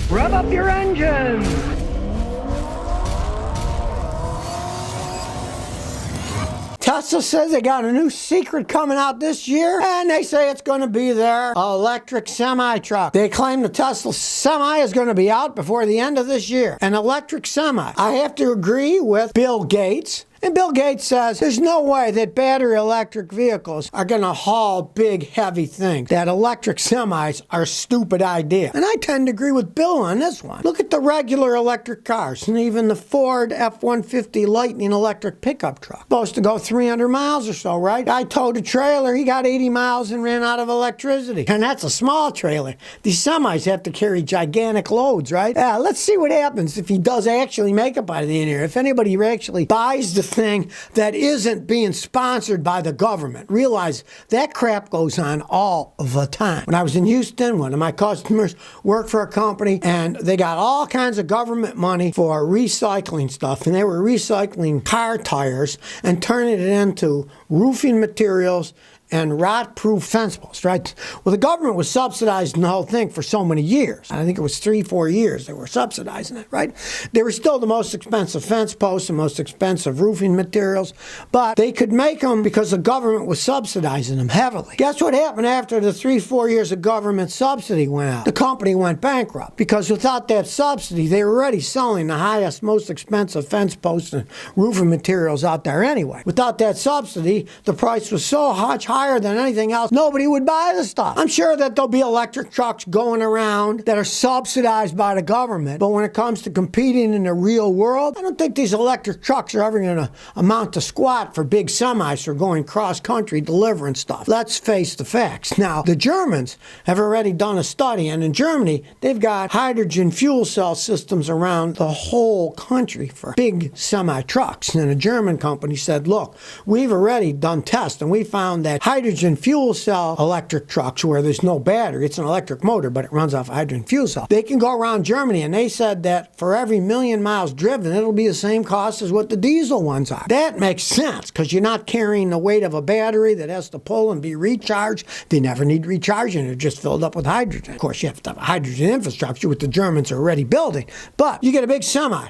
Rev up your engines! Tesla says they got a new secret coming out this year, and they say it's going to be their electric semi-truck. They claim the Tesla Semi is going to be out before the end of this year. An electric semi. I have to agree with Bill Gates. And Bill Gates says there's no way that battery electric vehicles are going to haul big, heavy things. That electric semis are a stupid idea. And I tend to agree with Bill on this one. Look at the regular electric cars and even the Ford F-150 Lightning electric pickup truck. Supposed to go 300 miles or so, right? Guy towed a trailer, he got 80 miles and ran out of electricity. And that's a small trailer. These semis have to carry gigantic loads, right? Let's see what happens if he does actually make it by the end of the year. If anybody actually buys the thing that isn't being sponsored by the government. Realize that crap goes on all the time. When I was in Houston, one of my customers worked for a company and they got all kinds of government money for recycling stuff, and they were recycling car tires and turning it into roofing materials and rot-proof fence posts, right? Well, the government was subsidizing the whole thing for so many years. I think it was 3-4 years they were subsidizing it, right? They were still the most expensive fence posts and most expensive roofing materials, but they could make them because the government was subsidizing them heavily. Guess what happened after the 3-4 years of government subsidy went out? The company went bankrupt because without that subsidy, they were already selling the highest, most expensive fence posts and roofing materials out there anyway. Without that subsidy, the price was so much higher than anything else, nobody would buy the stuff. I'm sure that there'll be electric trucks going around that are subsidized by the government, but when it comes to competing in the real world, I don't think these electric trucks are ever going to amount to squat for big semis for going cross-country delivering stuff. Let's face the facts. Now, the Germans have already done a study, and in Germany, they've got hydrogen fuel cell systems around the whole country for big semi-trucks. And a German company said, look, we've already done tests, and we found that hydrogen fuel cell electric trucks where there's no battery, it's an electric motor, but it runs off hydrogen fuel cell. They can go around Germany, and they said that for every 1,000,000 miles driven, it'll be the same cost as what the diesel ones are. That makes sense because you're not carrying the weight of a battery that has to pull and be recharged. They never need recharging. They're just filled up with hydrogen. Of course, you have to have a hydrogen infrastructure, which the Germans are already building. But you get a big semi.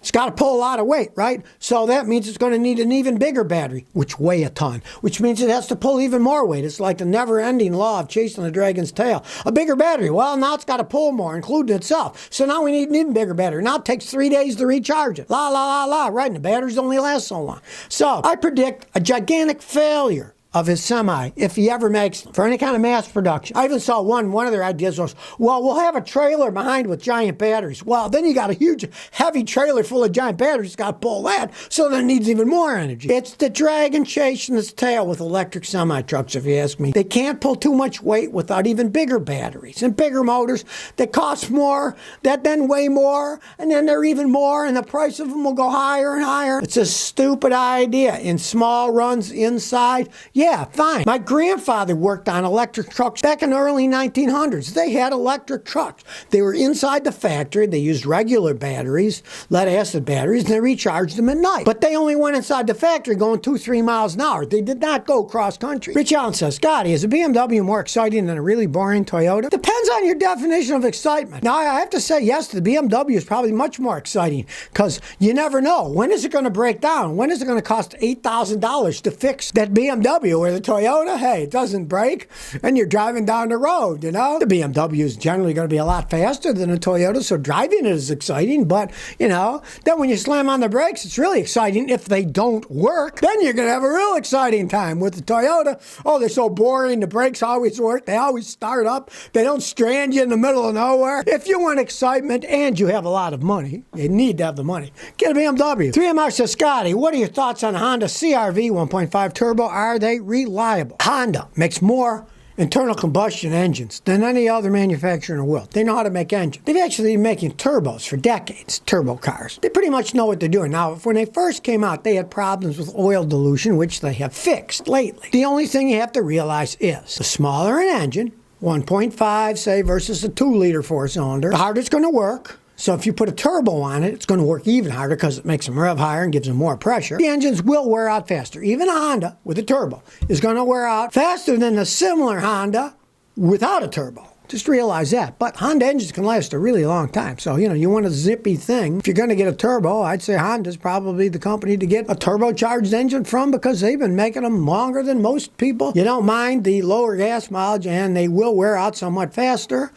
It's got to pull a lot of weight, right? So that means it's going to need an even bigger battery, which weigh a ton, which means it has to pull even more weight. It's like the never-ending law of chasing the dragon's tail. A bigger battery. Well, now it's got to pull more, including itself. So now we need an even bigger battery. Now it takes 3 days to recharge it. Right? And the batteries only last so long. So I predict a gigantic failure of his semi, if he ever makes them, for any kind of mass production. I even saw one of their ideas was, well, we'll have a trailer behind with giant batteries. Well, then you got a huge, heavy trailer full of giant batteries, got to pull that, so then it needs even more energy. It's the dragon chasing its tail with electric semi-trucks, if you ask me. They can't pull too much weight without even bigger batteries and bigger motors that cost more, that then weigh more, and then they're even more, and the price of them will go higher and higher. It's a stupid idea. In small runs inside, yeah, fine. My grandfather worked on electric trucks back in the early 1900s. They had electric trucks. They were inside the factory. They used regular batteries, lead-acid batteries, and they recharged them at night. But they only went inside the factory going 2-3 miles an hour. They did not go cross-country. Rich Allen says, Scotty, is a BMW more exciting than a really boring Toyota? Depends on your definition of excitement. Now, I have to say, yes, the BMW is probably much more exciting because you never know. When is it going to break down? When is it going to cost $8,000 to fix that BMW? Where the Toyota, hey, it doesn't break, and you're driving down the road, you know? The BMW is generally going to be a lot faster than a Toyota, so driving it is exciting, but, you know, then when you slam on the brakes, it's really exciting. If they don't work, then you're going to have a real exciting time. With the Toyota, oh, they're so boring, the brakes always work, they always start up, they don't strand you in the middle of nowhere. If you want excitement and you have a lot of money, you need to have the money, get a BMW. 3MR says, Scotty, what are your thoughts on Honda CR-V 1.5 turbo? Are they reliable? Honda makes more internal combustion engines than any other manufacturer in the world. They know how to make engines. They've actually been making turbos for decades, turbo cars. They pretty much know what they're doing. Now, when they first came out, they had problems with oil dilution, which they have fixed lately. The only thing you have to realize is the smaller an engine, 1.5, say, versus a 2-liter 4-cylinder, the harder it's going to work. So if you put a turbo on it, it's going to work even harder because it makes them rev higher and gives them more pressure. The engines will wear out faster. Even a Honda with a turbo is going to wear out faster than a similar Honda without a turbo. Just realize that. But Honda engines can last a really long time. So, you want a zippy thing. If you're going to get a turbo, I'd say Honda's probably the company to get a turbocharged engine from because they've been making them longer than most people. You don't mind the lower gas mileage and they will wear out somewhat faster.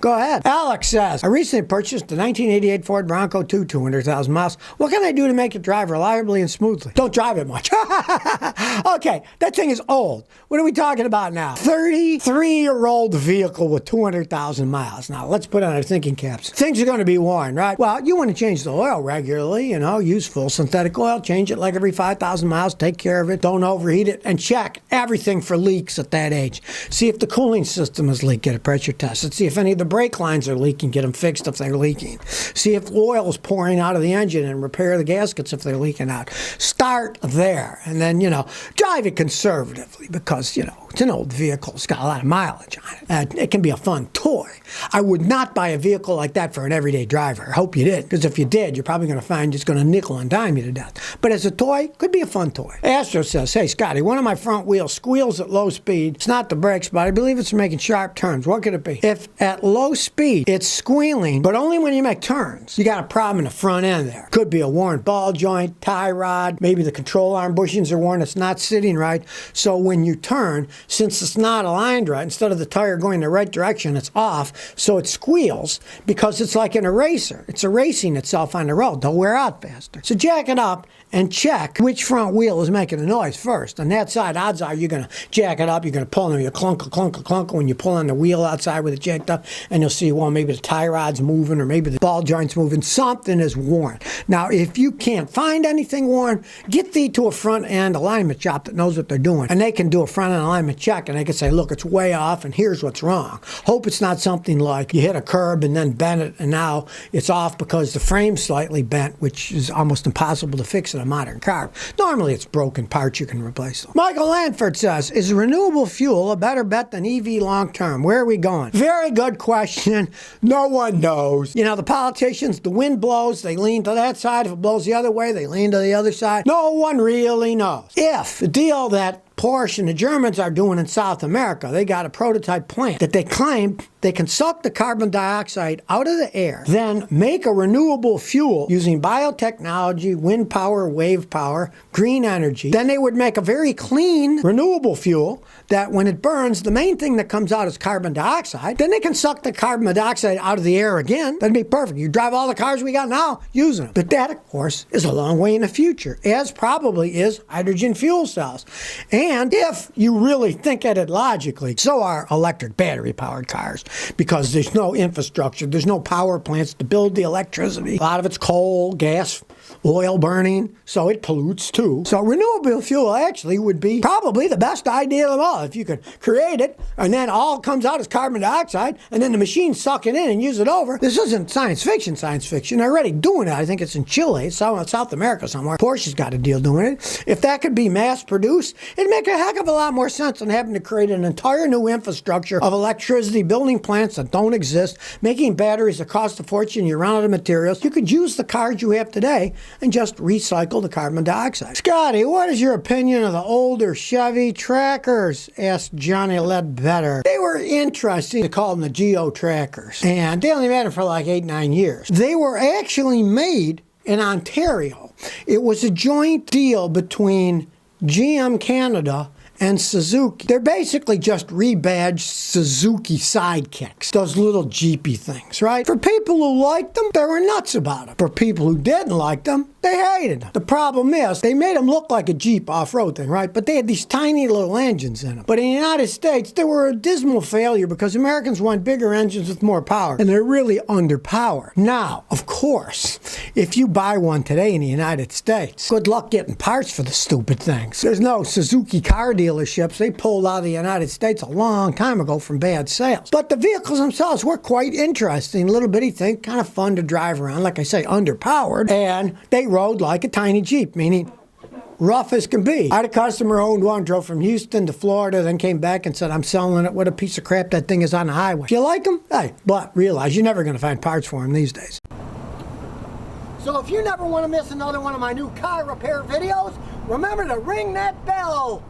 Go ahead. Alex says, I recently purchased a 1988 Ford Bronco 200,000 miles. What can I do to make it drive reliably and smoothly? Don't drive it much. Okay, that thing is old. What are we talking about now? 33-year-old vehicle with 200,000 miles. Now, let's put on our thinking caps. Things are going to be worn, right? Well, you want to change the oil regularly, use full synthetic oil, change it like every 5,000 miles, take care of it, don't overheat it, and check everything for leaks at that age. See if the cooling system is leaking, get a pressure test, and see if any of the brake lines are leaking, get them fixed if they're leaking. See if oil is pouring out of the engine and repair the gaskets if they're leaking out. Start there and then, drive it conservatively because, it's an old vehicle. It's got a lot of mileage on it. It can be a fun toy. I would not buy a vehicle like that for an everyday driver. I hope you did, because if you did, you're probably going to find it's going to nickel and dime you to death. But as a toy, could be a fun toy. Astro says, hey, Scotty, one of my front wheels squeals at low speed. It's not the brakes, but I believe it's making sharp turns. What could it be? If at low speed, it's squealing, but only when you make turns, you got a problem in the front end there. Could be a worn ball joint, tie rod, maybe the control arm bushings are worn, it's not sitting right. So when you turn, since it's not aligned right, instead of the tire going the right direction, it's off, so it squeals because it's like an eraser. It's erasing itself on the road. They'll wear out faster. So jack it up and check which front wheel is making a noise first. On that side, odds are you're going to jack it up, you're going to pull on your clunk when you pull on the wheel outside with it jacked up, and you'll see, well, maybe the tie rod's moving or maybe the ball joint's moving. Something is worn. Now, if you can't find anything worn, get thee to a front-end alignment shop that knows what they're doing, and they can do a front-end alignment check, and they can say, look, it's way off, and here's what's wrong. Hope it's not something like you hit a curb and then bent it, and now it's off because the frame's slightly bent, which is almost impossible to fix in a modern car. Normally, it's broken parts you can replace them. Michael Lanford says, is renewable fuel a better bet than EV long-term? Where are we going? Very good question. No one knows. The politicians, the wind blows, they lean to that side. If it blows the other way, they lean to the other side. No one really knows. If the deal that Porsche and the Germans are doing in South America, they got a prototype plant that they claim they can suck the carbon dioxide out of the air, then make a renewable fuel using biotechnology, wind power, wave power, green energy. Then they would make a very clean renewable fuel that when it burns, the main thing that comes out is carbon dioxide. Then they can suck the carbon dioxide out of the air again. That'd be perfect. You drive all the cars we got now using them. But that, of course, is a long way in the future, as probably is hydrogen fuel cells. And if you really think at it logically, so are electric battery-powered cars, because there's no infrastructure, there's no power plants to build the electricity. A lot of it's coal, gas, oil burning, so it pollutes too. So renewable fuel actually would be probably the best idea of all. If you could create it, and then all comes out is carbon dioxide, and then the machines suck it in and use it over. This isn't science fiction. They're already doing it. I think it's in Chile, it's South America somewhere. Porsche's got a deal doing it. If that could be mass produced, it'd make a heck of a lot more sense than having to create an entire new infrastructure of electricity, building plants that don't exist, making batteries that cost a fortune, you run out of materials. You could use the cars you have today and just recycle the carbon dioxide. Scotty, what is your opinion of the older Chevy Trackers? Asked Johnny Ledbetter. They were interesting. They called them the Geo Trackers. And they only made them for like 8-9 years. They were actually made in Ontario. It was a joint deal between GM Canada and Suzuki. They're basically just rebadged Suzuki sidekicks, those little Jeepy things, right? For people who liked them, they were nuts about them. For people who didn't like them, they hated them. The problem is, they made them look like a Jeep off-road thing, right? But they had these tiny little engines in them. But in the United States, they were a dismal failure because Americans want bigger engines with more power, and they're really underpowered. Now, of course, if you buy one today in the United States, good luck getting parts for the stupid things. There's no Suzuki car dealerships. They pulled out of the United States a long time ago from bad sales. But the vehicles themselves were quite interesting. Little bitty thing, kind of fun to drive around. Like I say, underpowered. And they rode like a tiny Jeep, meaning rough as can be. I had a customer who owned one, drove from Houston to Florida, then came back and said, I'm selling it. What a piece of crap that thing is on the highway. If you like them, hey, but realize you're never going to find parts for them these days. So if you never want to miss another one of my new car repair videos, remember to ring that bell.